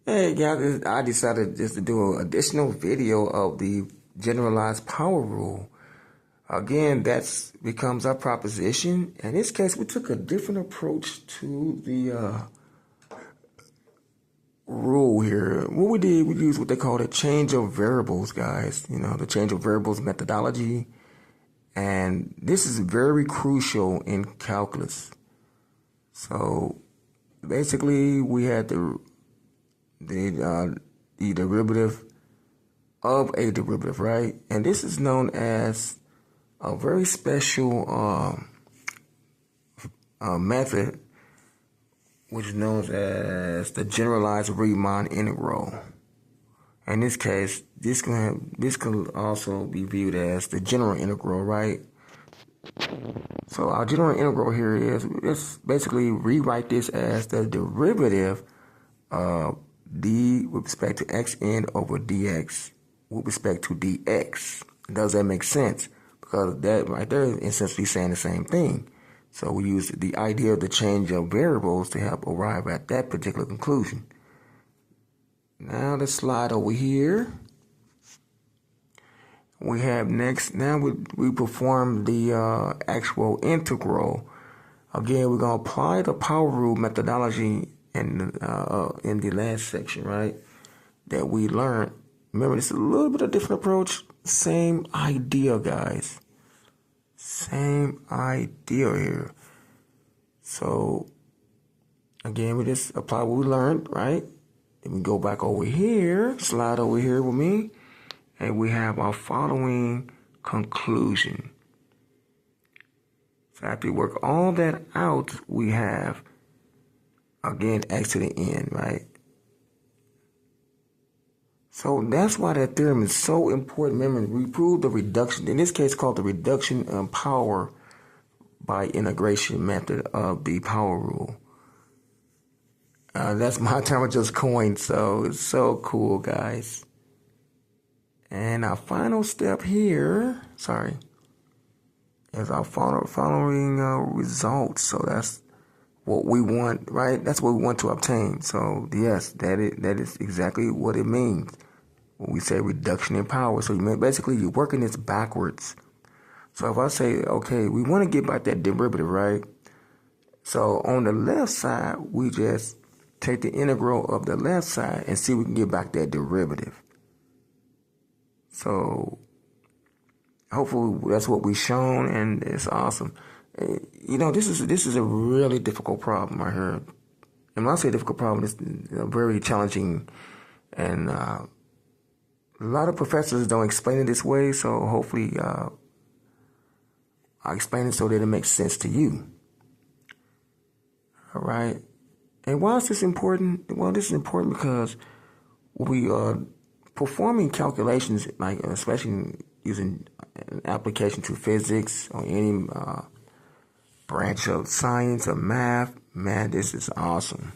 Hey guys, I decided just to do an additional video of the generalized power rule. Again, that becomes our proposition. In this case, we took a different approach to the rule here. What we did, we used what they call the change of variables, guys. You know, the change of variables methodology. And this is very crucial in calculus. So basically, we had the derivative of a derivative, right? And this is known as a very special method, which is known as the generalized Riemann integral. In this case, this can also be viewed as the general integral, right? So our general integral here is, let's basically rewrite this as the derivative of d with respect to xn over dx with respect to dx. Does that make sense? Because that right there is essentially saying the same thing. So we use the idea of the change of variables to help arrive at that particular conclusion. Now let's slide over here. We have next, now we perform the actual integral. Again, we're going to apply the power rule methodology in the last section, right, that we learned. Remember, it's a little bit of a different approach. Same idea, guys. Same idea here. So, again, we just apply what we learned, right? Then we go back over here, slide over here with me, and we have our following conclusion. So after we work all that out, we have, again, x to the n, right? So that's why that theorem is so important. Remember, we proved the reduction, in this case called the reduction of power by integration method of the power rule. That's my term I just coined, so it's so cool, guys. And our final step here, is our following results. So that's what we want, right? That's what we want to obtain. So yes, that is exactly what it means when we say reduction in power. So basically you're working this backwards. So if I say, okay, we want to get back that derivative, right? So on the left side, we just take the integral of the left side and see if we can get back that derivative. So hopefully that's what we've shown, and it's awesome. You know, this is a really difficult problem right here. And when I say difficult problem, it's very challenging, and a lot of professors don't explain it this way. So hopefully, I explain it so that it makes sense to you. All right. And why is this important? Well, this is important because we are performing calculations, like especially using an application to physics or any branch of science or math. Man, this is awesome.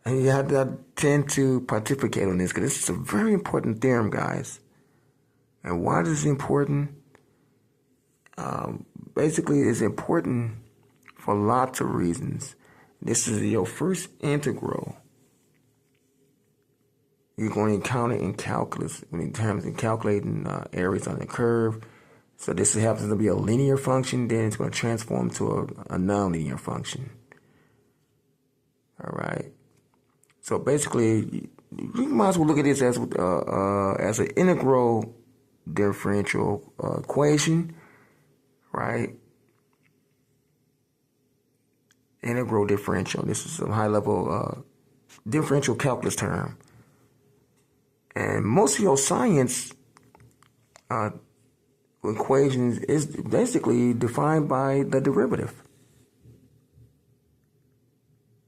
And you have to tend to pontificate on this because this is a very important theorem, guys. And why is this important? Basically, it's important for lots of reasons. This is your first integral you're going to encounter in calculus when in terms of calculating areas on the curve. So this happens to be a linear function, then it's going to transform to a nonlinear function. All right. So basically, you might as well look at this as an integral differential equation, right? Integral differential. This is a high-level differential calculus term. And most of your science equations is basically defined by the derivative.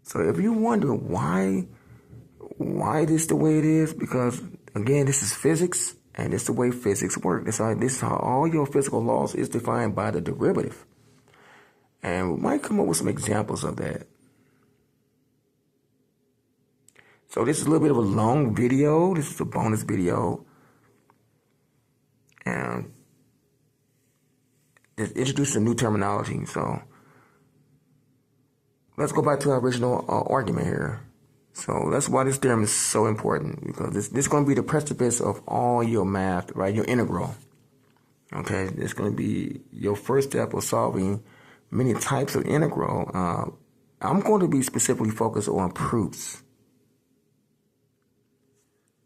So if you wonder why this is the way it is, because again, this is physics, and it's the way physics works. This is how all your physical laws is defined by the derivative. And we might come up with some examples of that. So this is a little bit of a long video. This is a bonus video. And it introduces a new terminology. So let's go back to our original argument here. So that's why this theorem is so important, because this is going to be the precipice of all your math, right? Your integral. Okay, it's going to be your first step of solving many types of integral. I'm going to be specifically focused on proofs.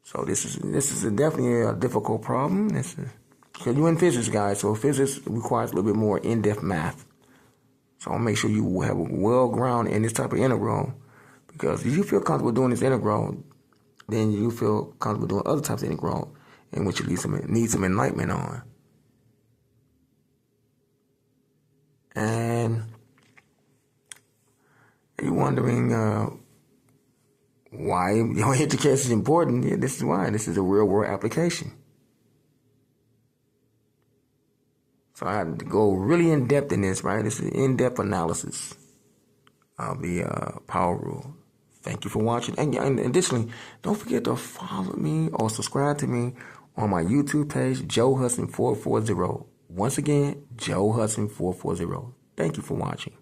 So this is definitely a difficult problem. Because you're in physics, guys, so physics requires a little bit more in-depth math. So I'll make sure you have a well-grounded in this type of integral, because if you feel comfortable doing this integral, then you feel comfortable doing other types of integral in which you need some enlightenment on. And you're wondering why your education is important. Yeah, this is why. This is a real-world application. So I had to go really in-depth in this, right? This is in-depth analysis of the power rule. Thank you for watching. And additionally, don't forget to follow me or subscribe to me on my YouTube page, Joe Hudson 440. Once again, Joe Hudson 440. Thank you for watching.